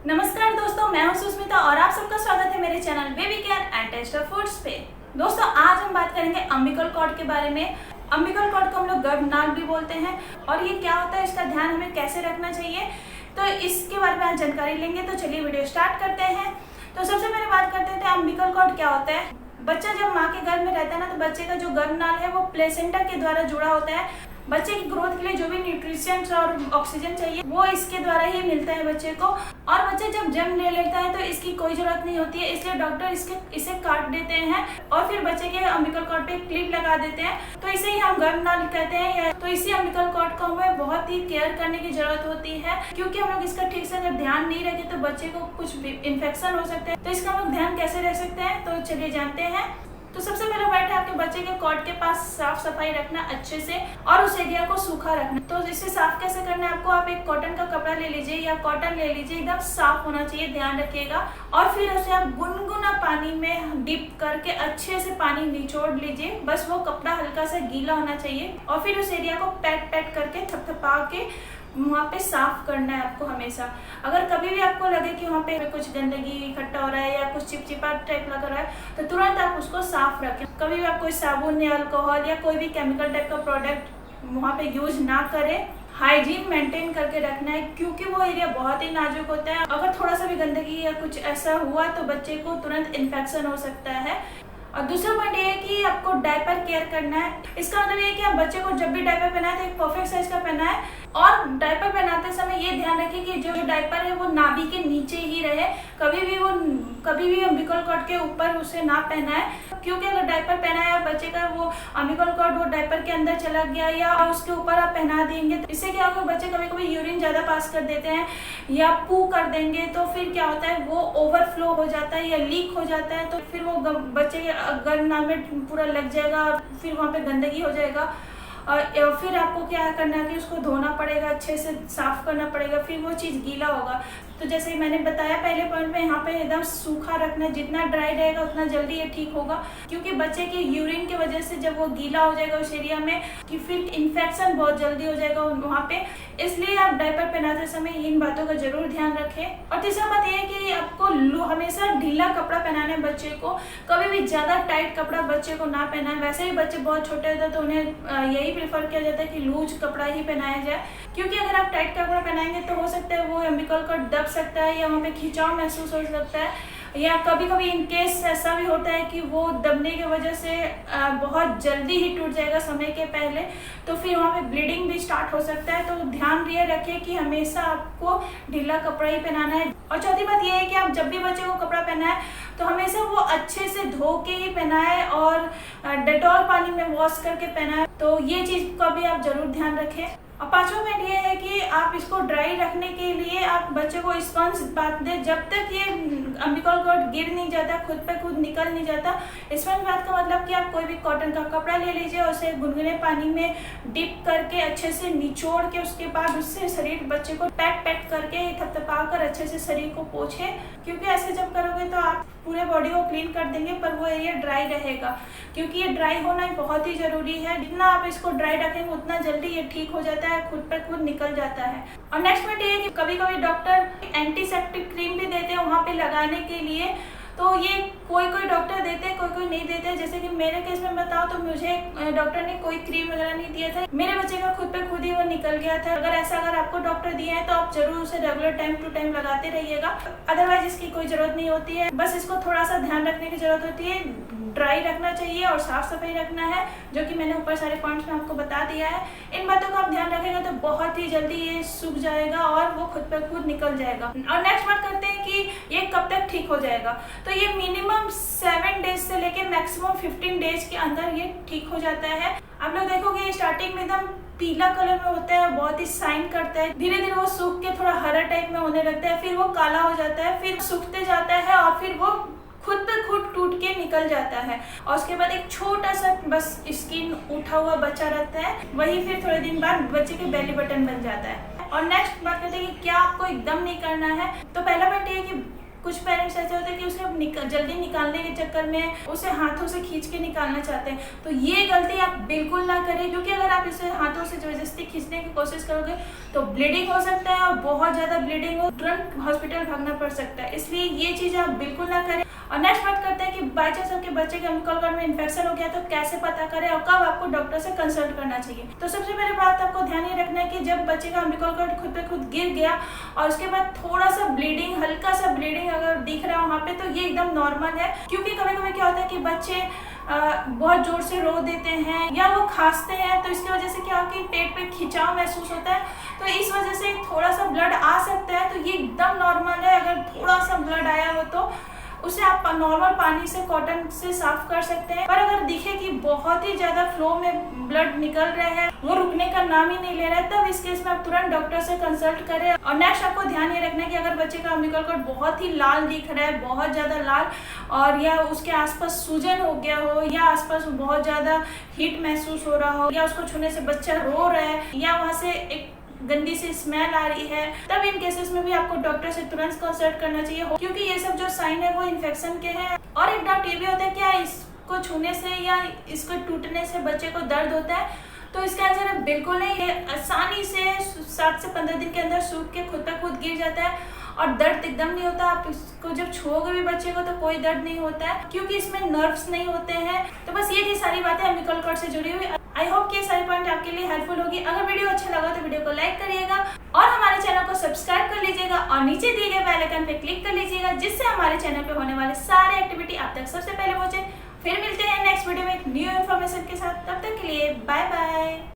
नमस्कार दोस्तों, मैं हूं सुष्मिता और आप सबका स्वागत है मेरे channel baby care and taste of foods पे। दोस्तों, आज हम बात करेंगे अम्बिकल कॉर्ड के बारे में। अम्बिकल कॉर्ड को हम लोग गर्भनाल भी बोलते हैं और ये क्या होता है, इसका ध्यान हमें कैसे रखना चाहिए, तो इसके बारे में आज जानकारी लेंगे। तो चलिए वीडियो स्टार्ट करते हैं। तो सबसे पहले बात करते थे अम्बिकल कॉर्ड क्या होता है। बच्चा जब माँ के गर्भ में रहता है ना, तो बच्चे का जो गर्भनाल है वो प्लेसेंटा के द्वारा जुड़ा होता है। बच्चे की ग्रोथ के लिए जो भी न्यूट्रिशंस और ऑक्सीजन चाहिए वो इसके द्वारा ही मिलता है बच्चे को। और बच्चा जब जन्म ले लेता है तो इसकी कोई जरूरत नहीं होती है, इसलिए डॉक्टर इसे काट देते हैं और फिर बच्चे के अम्बिकल कॉर्ड पे क्लिप लगा देते हैं। तो इसे ही हम गर्भनाल कहते हैं। तो इसी अम्बिकल कॉर्ड को हमें बहुत ही केयर करने की जरूरत होती है, क्योंकि हम लोग इसका ठीक से अगर ध्यान नहीं रखें तो बच्चे को कुछ इन्फेक्शन हो सकते हैं। तो इसका हम लोग ध्यान कैसे रख सकते हैं, तो चलिए जानते हैं। तो सबसे पहले बात है आपके बच्चे के कॉर्ड के पास साफ सफाई रखना अच्छे से और उस एरिया को सूखा रखना। तो इसे साफ कैसे करना है, आपको आप एक कॉटन का कपड़ा ले लीजिए या कॉटन ले लीजिए, एकदम साफ होना चाहिए, ध्यान रखिएगा। और फिर उसे आप गुनगुना पानी में डिप करके अच्छे से पानी निचोड़ लीजिए। बस वो कपड़ा हल्का सा गीला होना चाहिए और फिर उस एरिया को पैट पैट करके थपथपा के वहाँ पे साफ करना है आपको हमेशा। अगर कभी भी आपको लगे कि वहाँ पे कुछ गंदगी इकट्ठा हो रहा है या कुछ चिपचिपा टाइप लग रहा है, तो तुरंत आप उसको साफ रखें। कभी भी आप कोई साबुन या अल्कोहल या कोई भी केमिकल टाइप का प्रोडक्ट वहाँ पे यूज ना करें। हाइजीन मेंटेन करके रखना है, क्योंकि वो एरिया बहुत ही नाजुक होता है। अगर थोड़ा सा भी गंदगी या कुछ ऐसा हुआ तो बच्चे को तुरंत इन्फेक्शन हो सकता है। और दूसरा पॉइंट ये है कि आपको डायपर केयर करना है। इसका मतलब ये है कि आप बच्चे को जब भी डायपर पहनाए तो एक परफेक्ट साइज का पहनाए और डायपर पहनाते समय ये ध्यान रखें कि जो डायपर है वो नाभि के नीचे ही रहे। कभी भी अम्बिकल कॉर्ड के ऊपर उसे ना पहनाए, क्योंकि अगर डायपर पहनाया बच्चे का वो अम्बिकल कॉर्ड वो डायपर के अंदर चला गया या उसके ऊपर आप पहना देंगे तो इससे क्या होगा, बच्चे कभी कभी यूरिन ज्यादा पास कर देते हैं या पू कर देंगे, तो फिर क्या होता है वो ओवरफ्लो हो जाता है या लीक हो जाता है। तो फिर वो बच्चे के गर्भनाल में पूरा लग जाएगा, फिर वहाँ पे गंदगी हो जाएगा और फिर आपको क्या करना है कि उसको धोना पड़ेगा, अच्छे से साफ करना पड़ेगा, फिर वो चीज़ गीला होगा। तो जैसे मैंने बताया पहले पॉइंट में, यहाँ पे एकदम सूखा रखना, जितना ड्राई रहेगा उतना जल्दी ये ठीक होगा, क्योंकि बच्चे के यूरिन की वजह से जब वो गीला हो जाएगा उस एरिया में कि फिर इन्फेक्शन बहुत जल्दी हो जाएगा वहाँ पे। इसलिए आप डायपर पहनाते समय इन बातों का जरूर ध्यान रखें। और तीसरा बात यह है कि आपको हमेशा ढीला कपड़ा पहनाना है बच्चे को, कभी भी ज्यादा टाइट कपड़ा बच्चे को ना पहनाए। वैसे ही बच्चे बहुत छोटे होते हैं तो उन्हें यही प्रेफर किया जाता है कि लूज कपड़ा ही पहनाया जाए, क्योंकि अगर आप टाइट कपड़ा पहनाएंगे तो हो सकता है वो अम्बिकल कॉर्ड दब सकता है या वहाँ पे खिंचाव महसूस हो सकता है, या कभी कभी इनकेस ऐसा भी होता है कि वो दबने की वजह से बहुत जल्दी ही टूट जाएगा समय के पहले, तो फिर वहाँ पे ब्लीडिंग भी स्टार्ट हो सकता है। तो ध्यान ये रखें कि हमेशा आपको ढीला कपड़ा ही पहनाना है। और चौथी बात ये है कि आप जब भी बच्चे को कपड़ा पहनाए तो हमेशा वो अच्छे से धो के ही पहनाए और डेटॉल पानी में वॉश करके पहनाए। तो ये चीज़ का भी आप जरूर ध्यान रखें। और पांचवा पॉइंट ये है कि आप इसको ड्राई रखने के लिए आप बच्चे को स्पंज बांध दें जब तक ये अम्बिकल कॉर्ड गिर नहीं जाता, खुद पे खुद निकल नहीं जाता। स्पंज बात का मतलब कि आप कोई भी कॉटन का कपड़ा ले लीजिए और उसे गुनगुने पानी में डिप करके अच्छे से निचोड़ के उसके बाद उससे शरीर बच्चे को पैट पैट करके थपथपा कर अच्छे से शरीर को पोछे, क्योंकि ऐसे जब करोगे तो आप पूरे बॉडी को क्लीन कर देंगे पर वो एरिया ड्राई रहेगा, क्योंकि ये ड्राई होना बहुत ही जरूरी है। जितना आप इसको ड्राई रखेंगे उतना जल्दी ये ठीक हो जाता है, खुद पे खुद निकल जाता है। और नेक्स्ट पॉइंट ये है कि कभी कभी डॉक्टर एंटीसेप्टिक क्रीम भी देते हैं वहाँ पे लगाने के लिए। तो ये कोई डॉक्टर देते हैं, कोई नहीं देते हैं। जैसे कि मेरे केस में बताओ तो मुझे डॉक्टर ने कोई क्रीम वगैरह नहीं दिया था, मेरे बच्चे का खुद पे खुद ही वो निकल गया था। अगर आपको डॉक्टर दिए हैं तो आप जरूर उसे रेगुलर टाइम टू टाइम लगाते रहिएगा, अदरवाइज इसकी कोई जरूरत नहीं होती है। बस इसको थोड़ा सा ध्यान रखने की जरूरत होती है, ड्राई रखना चाहिए और साफ सफाई रखना है, जो कि मैंने ऊपर सारे पॉइंट्स में आपको बता दिया है। इन बातों का आप ध्यान रखेगा तो बहुत ही जल्दी ये सूख जाएगा और वो खुद पे खुद निकल जाएगा। और नेक्स्ट बात करते हैं कि ये कब तक ठीक हो जाएगा। तो ये मिनिमम 7 डेज से लेके मैक्सिमम 15 डेज के अंदर ये ठीक हो जाता है। आप लोग देखोगे स्टार्टिंग में एकदम पीला कलर में होता है, बहुत ही शाइन करता है, धीरे धीरे वो सूख के थोड़ा हरा टाइप में होने लगता है, फिर वो काला हो जाता है, फिर सूखते जाता है और फिर वो खुद पे खुद टूट के निकल जाता है। और उसके बाद एक छोटा सा बस स्किन उठा हुआ बच्चा रहता है, वही फिर थोड़े दिन बाद बच्चे के बेली बटन बन जाता है। और नेक्स्ट बात करते हैं कि क्या आपको एकदम नहीं करना है। तो पहला पॉइंट ये है कि कुछ पेरेंट्स ऐसे होते हैं कि उसे जल्दी निकालने के चक्कर में उसे हाथों से खींच के निकालना चाहते हैं। तो ये गलती आप बिल्कुल ना करें, क्योंकि अगर आप इसे हाथों से जबरदस्ती खींचने की कोशिश करोगे तो ब्लीडिंग हो सकता है, और बहुत ज़्यादा ब्लीडिंग हो, तुरंत हॉस्पिटल भागना पड़ सकता है। इसलिए ये चीज़ आप बिल्कुल ना करें। और नेक्स्ट बात करते हैं कि बाई चांस आपके बच्चे के अम्बिकल कॉर्ड में इन्फेक्शन हो गया तो कैसे पता करें और कब आपको डॉक्टर से कंसल्ट करना चाहिए। तो सबसे पहले बात आपको ध्यान ये रखना है कि जब बच्चे का अम्बिकल कॉर्ड खुद पे खुद गिर गया और उसके बाद थोड़ा सा ब्लीडिंग, हल्का सा ब्लीडिंग अगर दिख रहा है वहाँ पे, तो ये एकदम नॉर्मल है। क्योंकि कभी कभी क्या होता है कि बच्चे बहुत जोर से रो देते हैं या वो खांसते हैं, तो इसकी वजह से क्या हो कि पेट पे खिंचाव महसूस होता है, तो इस वजह से थोड़ा सा ब्लड आ सकता है। तो ये एकदम नॉर्मल है। अगर थोड़ा सा ब्लड आया हो तो उसे आप नॉर्मल पानी से, कॉटन से साफ कर सकते हैं। पर अगर दिखे कि बहुत ही ज्यादा फ्लो में ब्लड निकल रहा है, वो रुकने का नाम ही नहीं ले रहा है, तब इस केस में आप तुरंत डॉक्टर से कंसल्ट करें। और नेक्स्ट आपको ध्यान ये रखना है कि अगर बच्चे का अम्बिकल कॉर्ड बहुत ही लाल दिख रहा है, बहुत ज्यादा लाल, और या उसके आसपास सूजन हो गया हो, या आसपास बहुत ज्यादा हीट महसूस हो रहा हो, या उसको छूने से बच्चा रो रहा है, या वहाँ से एक गंदी सी स्मेल आ रही है, तब इन केसेस में भी आपको डॉक्टर से तुरंत कंसल्ट करना चाहिए, क्योंकि ये सब जो साइन है वो इन्फेक्शन के हैं। और एक डाउट ये भी होता है क्या इसको छूने से या इसको टूटने से बच्चे को दर्द होता है? तो इसका आंसर है बिल्कुल नहीं। ये आसानी से 7 से 15 दिन के अंदर सूख के खुद पे खुद गिर जाता है और दर्द एकदम नहीं होता। आप इसको जब छुओगे भी बच्चे को तो कोई दर्द नहीं होता है, क्योंकि इसमें नर्व्स नहीं होते हैं। तो बस ये थी सारी बातें अम्बिकल कॉर्ड से जुड़ी हुई। आई होप कि ये सारी पॉइंट आपके लिए हेल्पफुल होगी। अगर वीडियो अच्छा लगा तो वीडियो को लाइक करिएगा और हमारे चैनल को सब्सक्राइब कर लीजिएगा और नीचे दिए गए बेल आइकन पे क्लिक कर लीजिएगा, जिससे हमारे चैनल पे होने वाले सारे एक्टिविटी आप तक सबसे पहले पहुंचे। फिर मिलते हैं नेक्स्ट वीडियो में एक न्यू इन्फॉर्मेशन के साथ। तब तक के लिए बाय बाय।